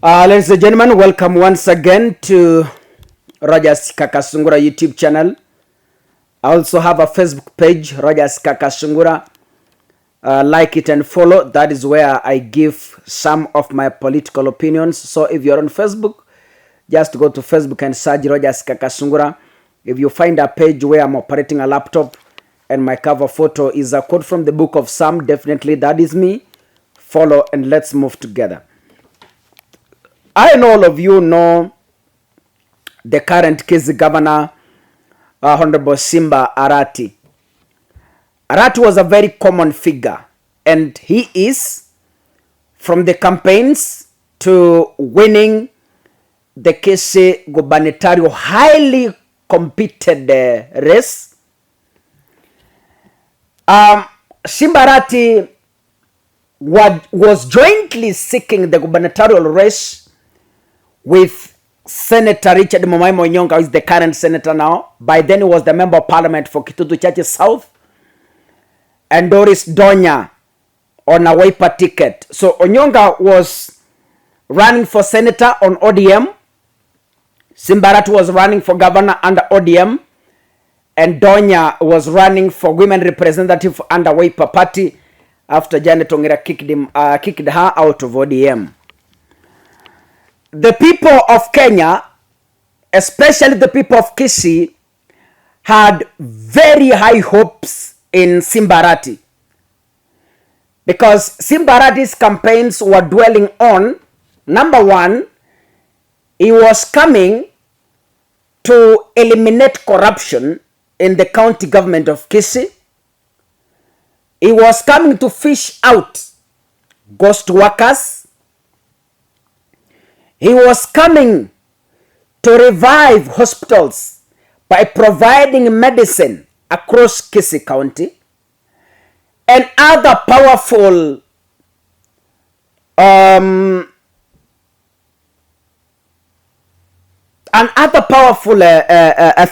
Ladies and gentlemen, welcome once again to Rogers Kakasungura YouTube channel. I also have a Facebook page, Rogers Kakasungura. Like it and follow. That is where I give some of my political opinions. So if you're on Facebook, just go to Facebook and search Rogers Kakasungura. If you find a page where I'm operating a laptop and my cover photo is a quote from the book of Psalm, definitely that is me. Follow and let's move together. I know all of you know the current Kisii governor, Honorable Simba Arati. Arati was a very common figure, and he is, from the campaigns to winning the Kisii gubernatorial highly competed race. Simba Arati was jointly seeking the gubernatorial race with Senator Richard Momaimo Onyonga, who is the current senator now. By then he was the member of parliament for Kitutu Churches South, and Doris Donya on a Wiper ticket. So Onyonga was running for senator on ODM, Simba Arati was running for governor under ODM, and Donya was running for women representative under Wiper party after Janet Ongera kicked her out of ODM. The people of Kenya, especially the people of Kisii, had very high hopes in Simba Arati, because Simba Arati's campaigns were dwelling on, number one, he was coming to eliminate corruption in the county government of Kisii. He was coming to fish out ghost workers. He was coming to revive hospitals by providing medicine across Kisii County, and other powerful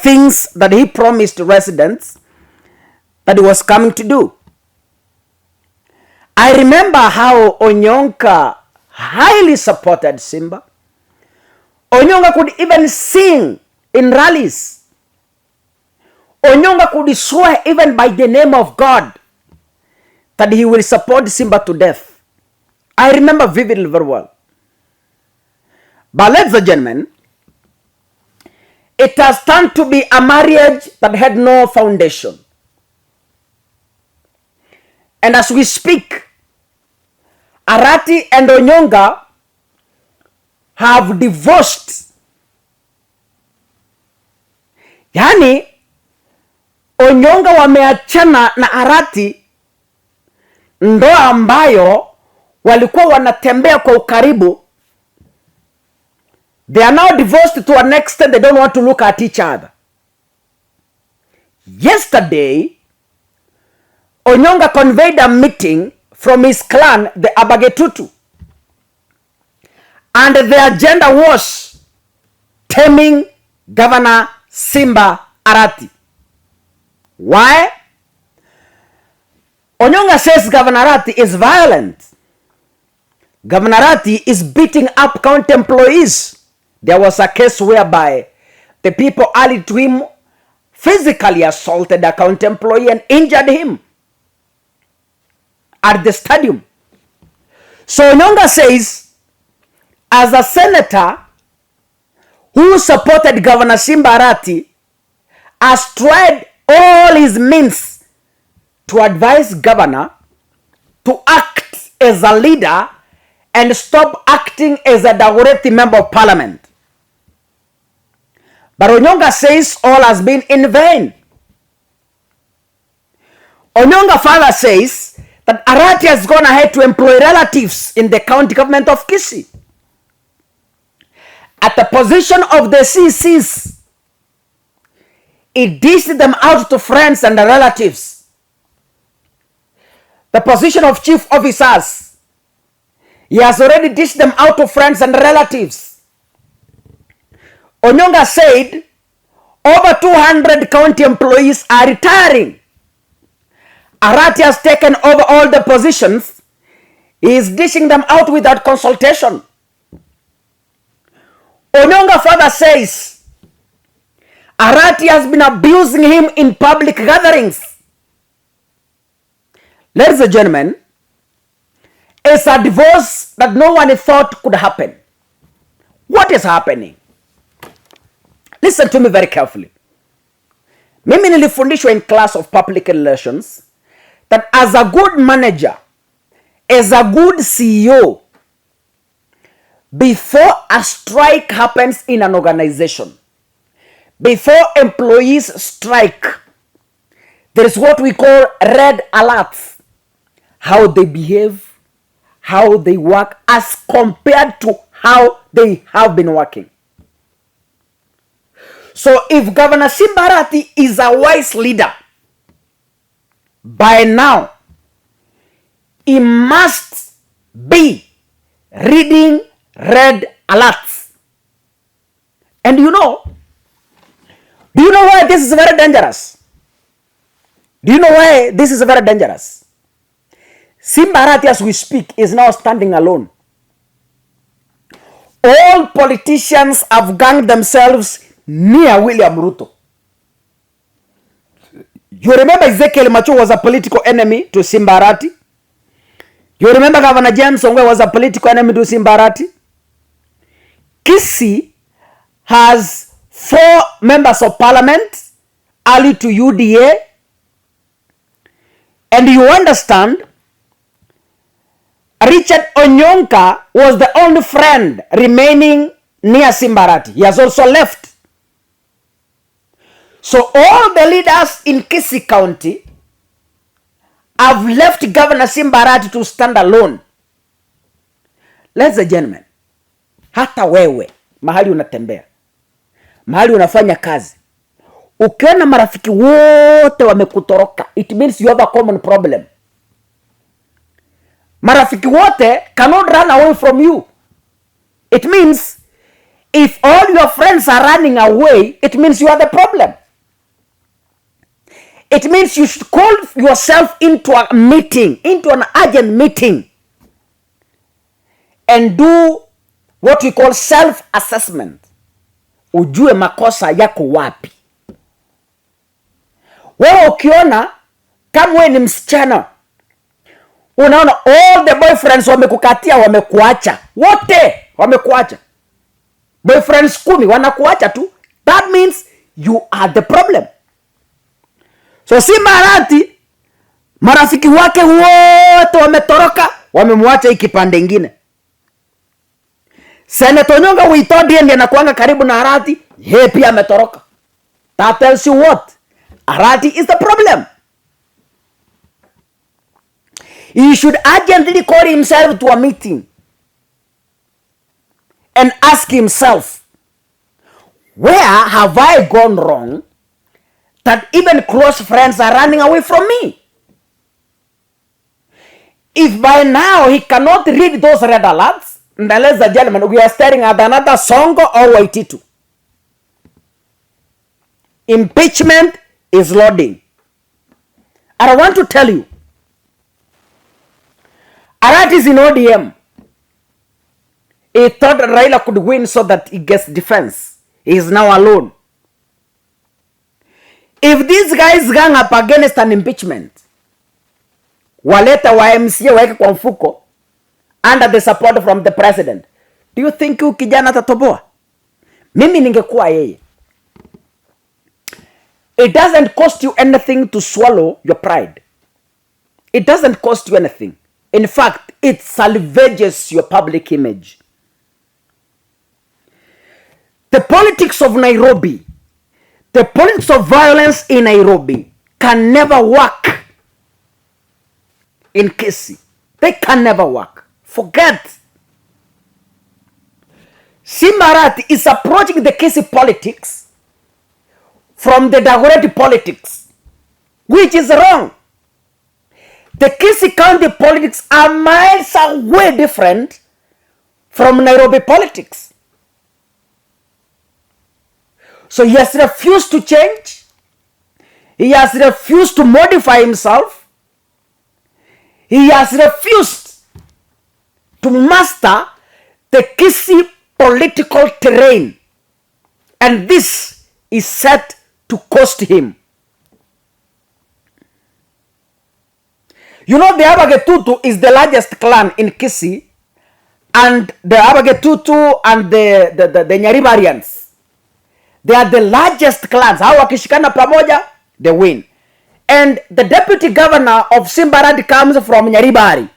things that he promised residents that he was coming to do. I remember how Onyonga highly supported Simba. Onyonga could even sing in rallies. Onyonga could swear even by the name of God that he will support Simba to death. I remember vividly very well. But ladies and gentlemen, it has turned to be a marriage that had no foundation. And as we speak, Arati and Onyonga have divorced. Yani, Onyonga wameachana na Arati, ndoa ambayo walikuwa wanatembea kwa ukaribu. They are now divorced to an extent they don't want to look at each other. Yesterday, Onyonga conveyed a meeting from his clan, the Abagetutu. And the agenda was taming Governor Simba Arati. Why? Onyonga says Governor Arati is violent. Governor Arati is beating up county employees. There was a case whereby the people allied to him physically assaulted a county employee and injured him at the stadium. So Onyonga says, as a senator who supported Governor Simba Arati, has tried all his means to advise governor to act as a leader and stop acting as a Dagoretti member of parliament. But Onyonga says all has been in vain. Onyonga further says that Arati has gone ahead to employ relatives in the county government of Kisii. At the position of the CCs, he dished them out to friends and relatives. The position of chief officers, he has already dished them out to friends and relatives. Onyonga said over 200 county employees are retiring. Arati has taken over all the positions. He is dishing them out without consultation. Onyonga further says Arati has been abusing him in public gatherings. Ladies and gentlemen, it's a divorce that no one thought could happen. What is happening? Listen to me very carefully. Mimi nilifundishwa in class of public relations that as a good manager, as a good CEO, before a strike happens in an organization, before employees strike, there is what we call red alerts. How they behave, how they work as compared to how they have been working. So if Governor Simba Arati is a wise leader, by now, he must be reading red alerts. And do you know why this is very dangerous? Do you know why this is very dangerous? Simba Arati, as we speak, is now standing alone. All politicians have ganged themselves near William Ruto. You remember Ezekiel Macho was a political enemy to Simba Arati? You remember Governor James Ongwe was a political enemy to Simba Arati? Kisii has 4 members of parliament, early to UDA. And you understand, Richard Onyonka was the only friend remaining near Simba Arati. He has also left. So all the leaders in Kisii County have left Governor Simba Arati to stand alone. Ladies and gentlemen, hata wewe, mahali unatembea, mahali unafanya kazi, ukiona marafiki wote wamekutoroka, it means you have a common problem. Marafiki wote cannot run away from you. It means if all your friends are running away, it means you are the problem. It means you should call yourself into a meeting, into an urgent meeting, and do what we call self-assessment. Ujue makosa yako wapi. Wewe ukiona kama wewe ni msichana, unaona all the boyfriends wamekukatia, wamekuacha, wote wamekuacha, boyfriends 10 wanakuacha tu, that means you are the problem. So Simba Arati, marafiki wake wote wametoroka, wamemwacha hiki pande ingine. Senator Onyonga Witodi ndiye anakuanga karibu na Arati, yeye pia ametoroka. That tells you what? Arati is the problem. He should urgently call himself to a meeting and ask himself, where have I gone wrong that even close friends are running away from me? If by now he cannot read those red alerts, then ladies and gentlemen, we are staring at another Songo or Waititu. Impeachment is loading. And I want to tell you, Arati is in ODM. He thought Raila could win so that he gets defense. He is now alone. If these guys gang up against an impeachment, waleta wa MCA waeke kwa mfuko under the support from the president, do you think huyu kijana atatoboa? Mimi ningekuwa yeye. It doesn't cost you anything to swallow your pride. It doesn't cost you anything. In fact, it salvages your public image. The politics of Nairobi, the politics of violence in Nairobi can never work in Kisii. They can never work. Forget. Simba Arati is approaching the Kisii politics from the Dagoretti politics, which is wrong. The Kisii County politics are miles away different from Nairobi politics. So he has refused to change. He has refused to modify himself. He has refused to master the Kisii politics political terrain, and this is set to cost him. You know, the Abagetutu is the largest clan in Kisii, and the Abagetutu and the Nyaribarians, they are the largest clans. Hao wakishikana pamoja, they win. And the deputy governor of Simba Arati comes from Nyaribari.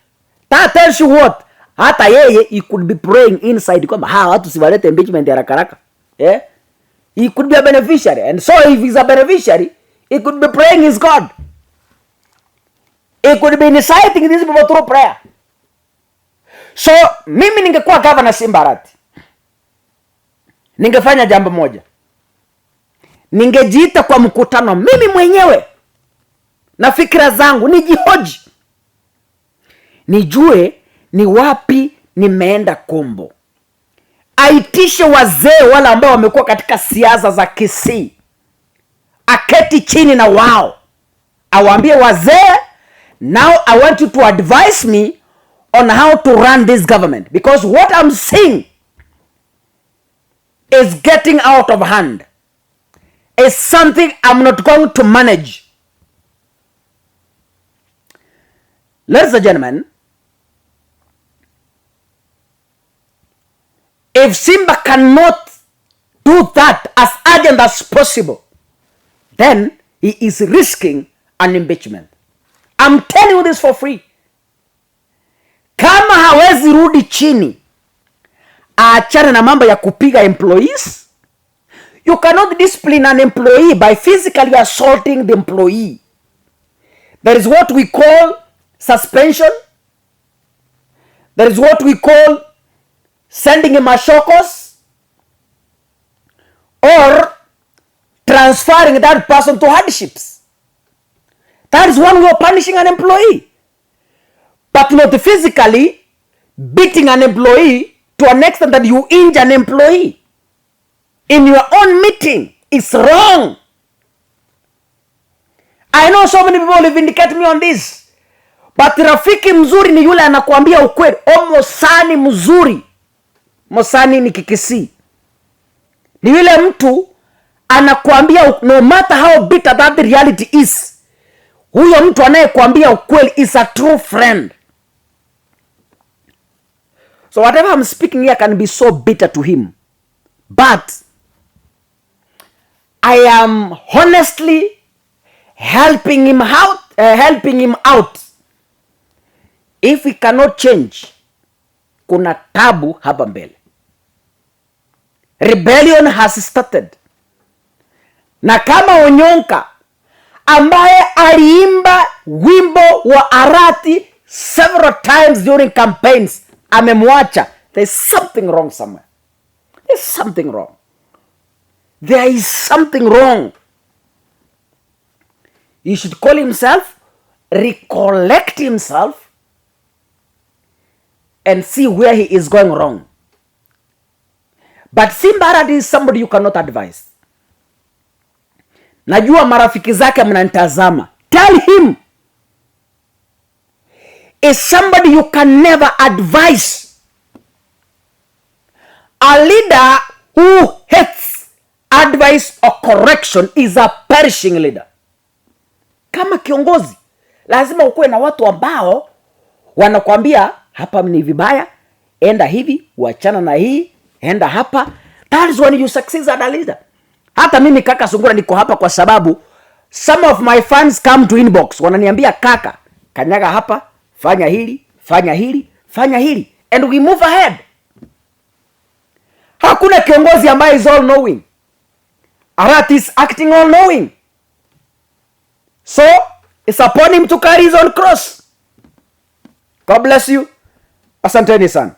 That tells you what? Hata yeye, he could be praying inside kwamba watu siwalete impeachment ya rakaraka. Yeah? He could be a beneficiary. And so if he's a beneficiary, he could be praying his God. He could be inciting these people through prayer. So, mimi ningekuwa governor Simba Arati, ningefanya jambo moja. Ningejiita kwa mkutano mimi mwenyewe na fikira zangu, nijihoji, nijue ni wapi nimeenda kombo. Aitishe wazee wala ambao wamekuwa katika siasa za Kisii, aketi chini na wao, awaambie wazee, now I want you to advise me on how to run this government, because what I'm seeing is getting out of hand. It's something I'm not going to manage. Ladies and gentlemen, if Simba cannot do that as urgent as possible, then he is risking an impeachment. I'm telling you this for free. Kama hawezi rudi chini, aachane na mambo ya kupiga employees. You cannot discipline an employee by physically assaulting the employee. There is what we call suspension. There is what we call sending him mashokos, or transferring that person to hardships. That is one way of punishing an employee. But not physically beating an employee to an extent that you injure an employee in your own meeting is wrong. I know so many people will vindicate me on this, but rafiki mzuri ni yule anakuambia ukweli. Mosani mzuri, Mosani ni Kikisii, ni yule mtu anakuambia no matter how bitter that the reality is. Huyo mtu anayekuambia ukweli is a true friend. So whatever I'm speaking here can be so bitter to him, but I am honestly helping him out. If we cannot change, kuna tabu hapa mbele. Rebellion has started. Na kama Onyonka ambaye aliimba wimbo wa Arati several times during campaigns amemwacha, there's something wrong somewhere. There's something wrong. There is something wrong. He should call himself, recollect himself, and see where he is going wrong. But Simba Arati is somebody you cannot advise. Najua marafiki zake mnanitazama. Tell him, is somebody you can never advise. A leader who hates advice or correction is a perishing leader. Kama kiongozi, lazima ukuwe na watu ambao wanakuambia hapa ni vibaya, enda hivi, wachana na hii, enda hapa. That is when you succeed as a leader. Hata mimi Kakasungura niko hapa kwa sababu some of my fans come to inbox, wananiambia kaka, kanyaga hapa, fanya hili, fanya hili, fanya hili, and we move ahead. Hakuna kiongozi ambaye is all knowing. Arati is acting all knowing. So, it's upon him to carry his own cross. God bless you. Asanteni sana.